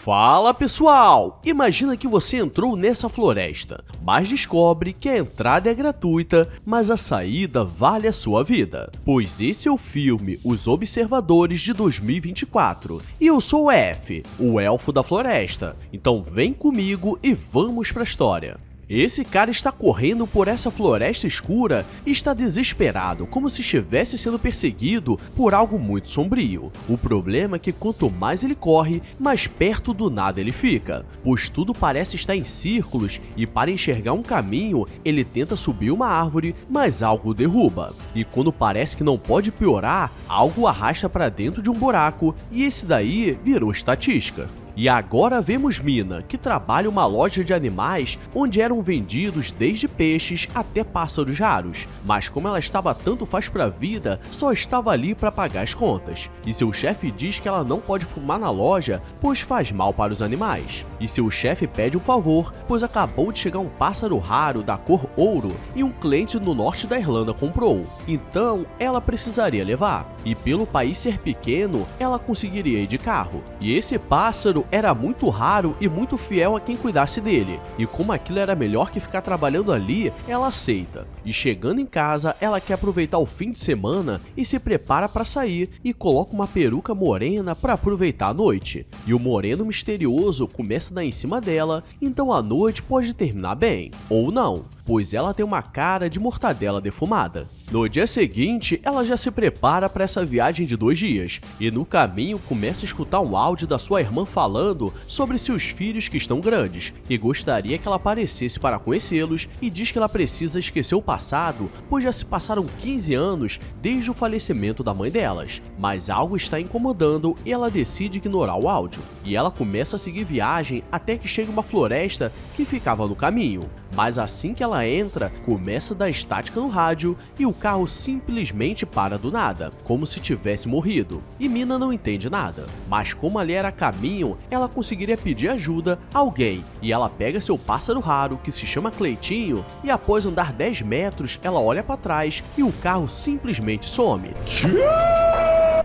Fala pessoal! Imagina que você entrou nessa floresta, mas descobre que a entrada é gratuita, mas a saída vale a sua vida. Pois esse é o filme Os Observadores de 2024, e eu sou o F, o Elfo da Floresta. Então vem comigo e vamos pra história. Esse cara está correndo por essa floresta escura e está desesperado, como se estivesse sendo perseguido por algo muito sombrio. O problema é que quanto mais ele corre, mais perto do nada ele fica, pois tudo parece estar em círculos e para enxergar um caminho, ele tenta subir uma árvore, mas algo o derruba. E quando parece que não pode piorar, algo o arrasta para dentro de um buraco e esse daí virou estatística. E agora vemos Mina, que trabalha em uma loja de animais onde eram vendidos desde peixes até pássaros raros, mas como ela estava tanto faz pra vida, só estava ali para pagar as contas. E seu chefe diz que ela não pode fumar na loja, pois faz mal para os animais. E seu chefe pede um favor, pois acabou de chegar um pássaro raro da cor ouro e um cliente no norte da Irlanda comprou. Então, ela precisaria levar. E pelo país ser pequeno, ela conseguiria ir de carro. E esse pássaro era muito raro e muito fiel a quem cuidasse dele, e como aquilo era melhor que ficar trabalhando ali, ela aceita. E chegando em casa, ela quer aproveitar o fim de semana e se prepara para sair e coloca uma peruca morena para aproveitar a noite. E o moreno misterioso começa a dar em cima dela, então a noite pode terminar bem, ou não, pois ela tem uma cara de mortadela defumada. No dia seguinte, ela já se prepara para essa viagem de 2 dias, e no caminho começa a escutar um áudio da sua irmã falando sobre seus filhos que estão grandes, e gostaria que ela aparecesse para conhecê-los, e diz que ela precisa esquecer o passado, pois já se passaram 15 anos desde o falecimento da mãe delas, mas algo está incomodando e ela decide ignorar o áudio, e ela começa a seguir viagem até que chega uma floresta que ficava no caminho. Mas assim que ela entra, começa a dar estática no rádio e o carro simplesmente para do nada, como se tivesse morrido. E Mina não entende nada, mas como ali era caminho, ela conseguiria pedir ajuda a alguém. E ela pega seu pássaro raro, que se chama Cleitinho, e após andar 10 metros, ela olha para trás e o carro simplesmente some.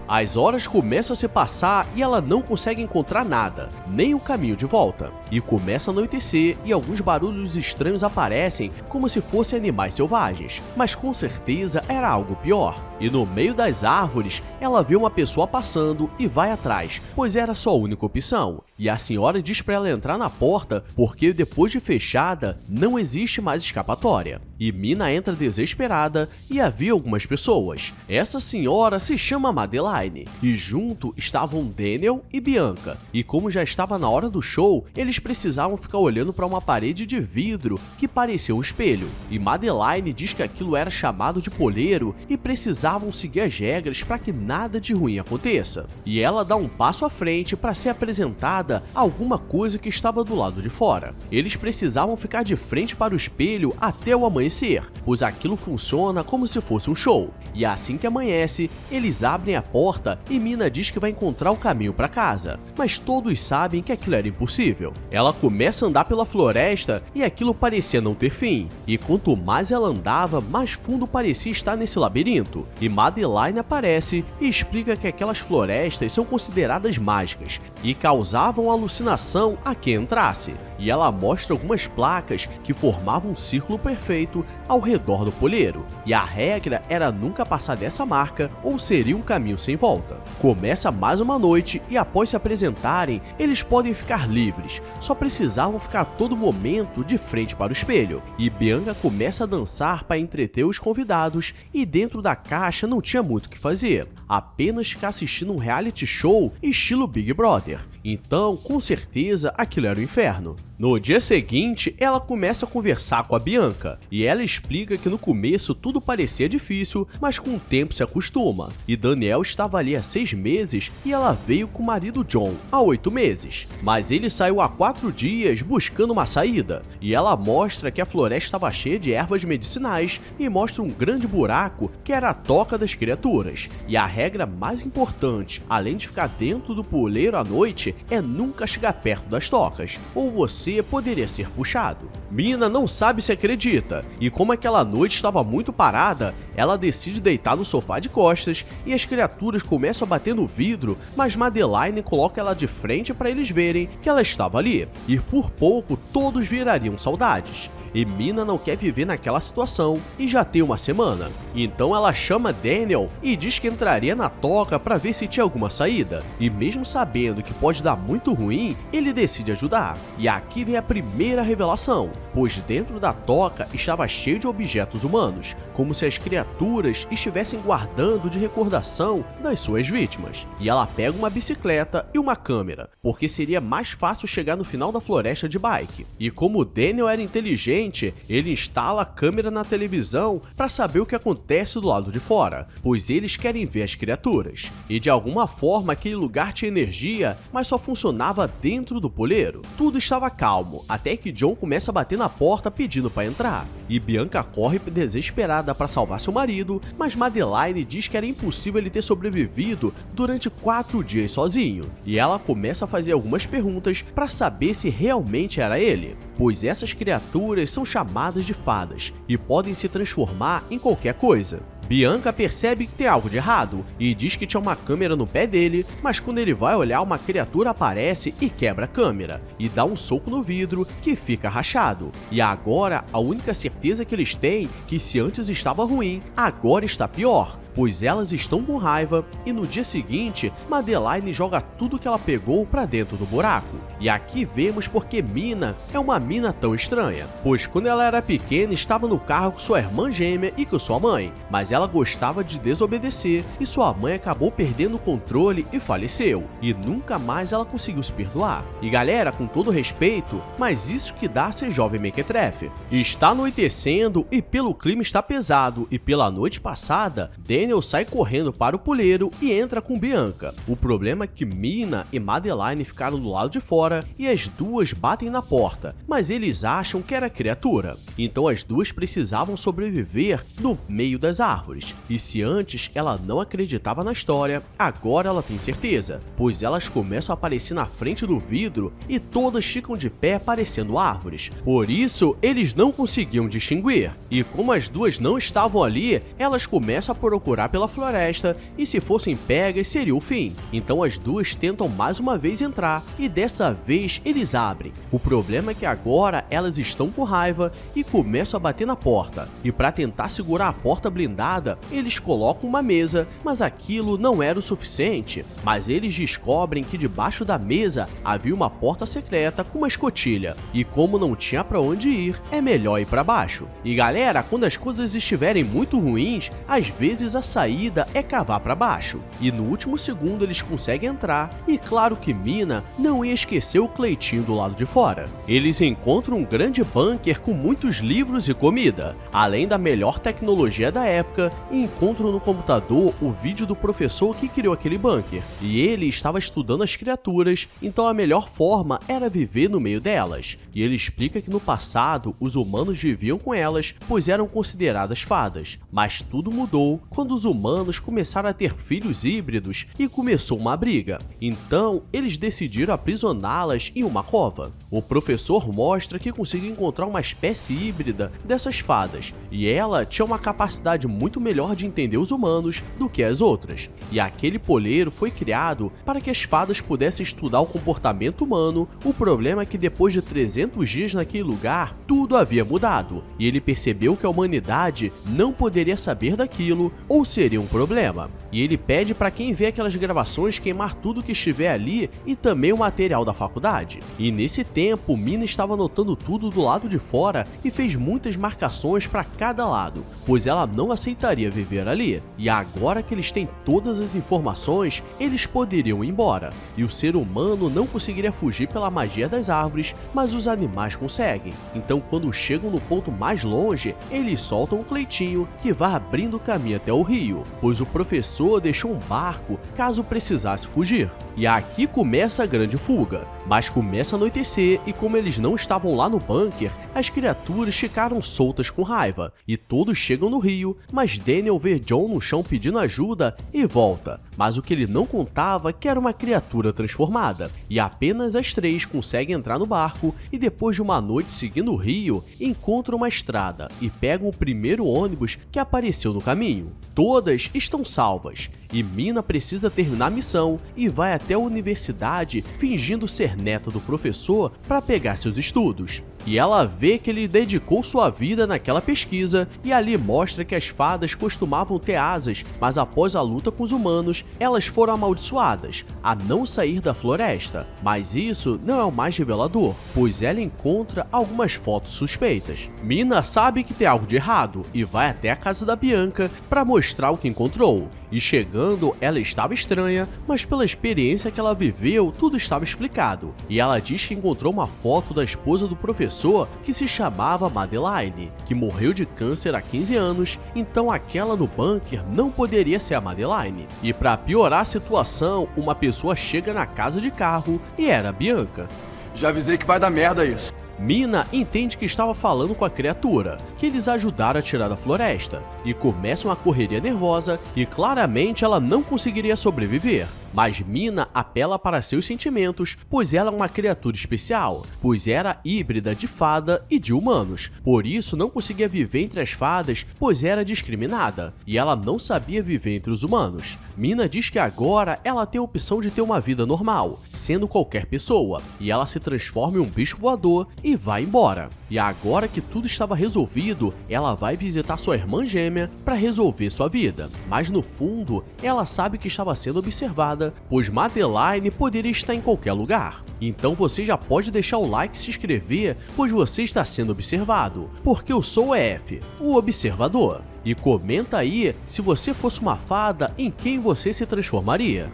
As horas começam a se passar e ela não consegue encontrar nada, nem o caminho de volta. E começa a anoitecer e alguns barulhos estranhos aparecem como se fossem animais selvagens, mas com certeza era algo pior. E no meio das árvores, ela vê uma pessoa passando e vai atrás, pois era sua única opção. E a senhora diz para ela entrar na porta, porque depois de fechada, não existe mais escapatória. E Mina entra desesperada e havia algumas pessoas. Essa senhora se chama Madeline, e junto estavam Daniel e Bianca. E como já estava na hora do show, eles precisavam ficar olhando para uma parede de vidro que parecia um espelho. E Madeline diz que aquilo era chamado de poleiro e precisavam seguir as regras para que nada de ruim aconteça. E ela dá um passo à frente para ser apresentada a alguma coisa que estava do lado de fora. Eles precisavam ficar de frente para o espelho até o amanhecer, pois aquilo funciona como se fosse um show. E assim que amanhece, eles abrem a porta e Mina diz que vai encontrar o caminho para casa, mas todos sabem que aquilo era impossível. Ela começa a andar pela floresta e aquilo parecia não ter fim, e quanto mais ela andava, mais fundo parecia estar nesse labirinto. E Madeline aparece e explica que aquelas florestas são consideradas mágicas e causavam alucinação a quem entrasse. E ela mostra algumas placas que formavam um círculo perfeito ao redor do poleiro. E a regra era nunca passar dessa marca ou seria um caminho sem volta. Começa mais uma noite e após se apresentarem, eles podem ficar livres. Só precisavam ficar a todo momento de frente para o espelho. E Bianca começa a dançar para entreter os convidados e dentro da caixa não tinha muito o que fazer, apenas ficar assistindo um reality show estilo Big Brother. Então, com certeza, aquilo era o inferno. No dia seguinte, ela começa a conversar com a Bianca, e ela explica que no começo tudo parecia difícil, mas com o tempo se acostuma. E Daniel estava ali há 6 meses e ela veio com o marido John há 8 meses. Mas ele saiu há 4 dias buscando uma saída, e ela mostra que a floresta estava cheia de ervas medicinais e mostra um grande buraco que era a toca das criaturas. E a regra mais importante, além de ficar dentro do poleiro à noite, é nunca chegar perto das tocas, ou você poderia ser puxado. Mina não sabe se acredita, e como aquela noite estava muito parada, ela decide deitar no sofá de costas e as criaturas começam a bater no vidro, mas Madeline coloca ela de frente para eles verem que ela estava ali, e por pouco todos virariam saudades. E Mina não quer viver naquela situação e já tem uma semana. Então ela chama Daniel e diz que entraria na toca para ver se tinha alguma saída. E mesmo sabendo que pode dar muito ruim, ele decide ajudar. E aqui vem a primeira revelação, pois dentro da toca estava cheio de objetos humanos, como se as criaturas estivessem guardando de recordação das suas vítimas. E ela pega uma bicicleta e uma câmera, porque seria mais fácil chegar no final da floresta de bike. E como Daniel era inteligente, ele instala a câmera na televisão para saber o que acontece do lado de fora, pois eles querem ver as criaturas. E de alguma forma aquele lugar tinha energia, mas só funcionava dentro do poleiro. Tudo estava calmo, até que John começa a bater na porta pedindo para entrar. E Bianca corre desesperada para salvar seu marido, mas Madeline diz que era impossível ele ter sobrevivido durante 4 dias sozinho. E ela começa a fazer algumas perguntas para saber se realmente era ele, pois essas criaturas são chamadas de fadas e podem se transformar em qualquer coisa. Bianca percebe que tem algo de errado e diz que tinha uma câmera no pé dele, mas quando ele vai olhar, uma criatura aparece e quebra a câmera e dá um soco no vidro que fica rachado. E agora a única certeza que eles têm que se antes estava ruim, agora está pior, pois elas estão com raiva e no dia seguinte, Madeline joga tudo que ela pegou para dentro do buraco. E aqui vemos porque Mina é uma mina tão estranha, pois quando ela era pequena estava no carro com sua irmã gêmea e com sua mãe, mas ela gostava de desobedecer e sua mãe acabou perdendo o controle e faleceu, e nunca mais ela conseguiu se perdoar. E galera, com todo respeito, mas isso que dá ser jovem mequetrefe. Está anoitecendo e pelo clima está pesado, e pela noite passada, Daniel sai correndo para o poleiro e entra com Bianca. O problema é que Mina e Madeline ficaram do lado de fora e as duas batem na porta, mas eles acham que era criatura. Então as duas precisavam sobreviver no meio das árvores. E se antes ela não acreditava na história, agora ela tem certeza, pois elas começam a aparecer na frente do vidro e todas ficam de pé parecendo árvores. Por isso eles não conseguiam distinguir. E como as duas não estavam ali, elas começam a procurar pela floresta e se fossem pegas seria o fim. Então as duas tentam mais uma vez entrar e dessa vez eles abrem. O problema é que agora elas estão com raiva e começam a bater na porta. E para tentar segurar a porta blindada, eles colocam uma mesa, mas aquilo não era o suficiente. Mas eles descobrem que debaixo da mesa havia uma porta secreta com uma escotilha. E como não tinha para onde ir, é melhor ir para baixo. E galera, quando as coisas estiverem muito ruins, às vezes a saída é cavar para baixo. E no último segundo eles conseguem entrar, e claro que Mina não ia esquecer o Cleitinho do lado de fora. Eles encontram um grande bunker com muitos livros e comida, além da melhor tecnologia da época, e encontram no computador o vídeo do professor que criou aquele bunker. E ele estava estudando as criaturas, então a melhor forma era viver no meio delas. E ele explica que no passado os humanos viviam com elas, pois eram consideradas fadas, mas tudo mudou quando os humanos começaram a ter filhos híbridos e começou uma briga. Então eles decidiram aprisioná-las em uma cova. O professor mostra que conseguiu encontrar uma espécie híbrida dessas fadas, e ela tinha uma capacidade muito melhor de entender os humanos do que as outras. E aquele poleiro foi criado para que as fadas pudessem estudar o comportamento humano. O problema é que depois de 300 dias naquele lugar, tudo havia mudado, e ele percebeu que a humanidade não poderia saber daquilo ou seria um problema. E ele pede para quem vê aquelas gravações queimar tudo que estiver ali e também o material da faculdade. E nesse tempo, Mina estava anotando tudo do lado de fora e fez muitas marcações para cada lado, pois ela não aceitaria viver ali. E agora que eles têm todas as informações, eles poderiam ir embora. E o ser humano não conseguiria fugir pela magia das árvores, mas os animais conseguem. Então quando chegam no ponto mais longe, eles soltam um Cleitinho que vai abrindo o caminho até o rio, pois o professor deixou um barco caso precisasse fugir. E aqui começa a grande fuga, mas começa a anoitecer e como eles não estavam lá no bunker, as criaturas ficaram soltas com raiva e todos chegam no rio, mas Daniel vê John no chão pedindo ajuda e volta, mas o que ele não contava é que era uma criatura transformada, e apenas as 3 conseguem entrar no barco e depois de uma noite seguindo o rio, encontram uma estrada e pegam o primeiro ônibus que apareceu no caminho. Todas estão salvas, e Mina precisa terminar a missão e vai até a universidade fingindo ser neta do professor para pegar seus estudos. E ela vê que ele dedicou sua vida naquela pesquisa e ali mostra que as fadas costumavam ter asas, mas após a luta com os humanos, elas foram amaldiçoadas a não sair da floresta. Mas isso não é o mais revelador, pois ela encontra algumas fotos suspeitas. Mina sabe que tem algo de errado e vai até a casa da Bianca para mostrar o que encontrou. E chegando, ela estava estranha, mas pela experiência que ela viveu, tudo estava explicado. E ela diz que encontrou uma foto da esposa do professor que se chamava Madeline, que morreu de câncer há 15 anos, então aquela no bunker não poderia ser a Madeline. E para piorar a situação, uma pessoa chega na casa de carro e era a Bianca. Já avisei que vai dar merda isso. Mina entende que estava falando com a criatura, que eles ajudaram a tirar da floresta, e começa uma correria nervosa e claramente ela não conseguiria sobreviver. Mas Mina apela para seus sentimentos, pois ela é uma criatura especial, pois era híbrida de fada e de humanos. Por isso não conseguia viver entre as fadas, pois era discriminada, e ela não sabia viver entre os humanos. Mina diz que agora ela tem a opção de ter uma vida normal, sendo qualquer pessoa, e ela se transforma em um bicho voador e vai embora. E agora que tudo estava resolvido, ela vai visitar sua irmã gêmea para resolver sua vida. Mas no fundo, ela sabe que estava sendo observada, pois Madeline poderia estar em qualquer lugar. Então você já pode deixar o like e se inscrever, pois você está sendo observado, porque eu sou o EF, o observador. E comenta aí se você fosse uma fada, em quem você se transformaria.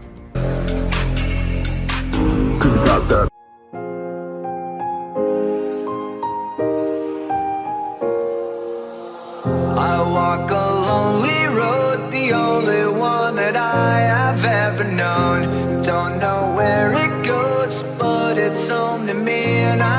I walk a lonely road, the only one that I have ever known. Don't know where it goes, but it's home to me, and I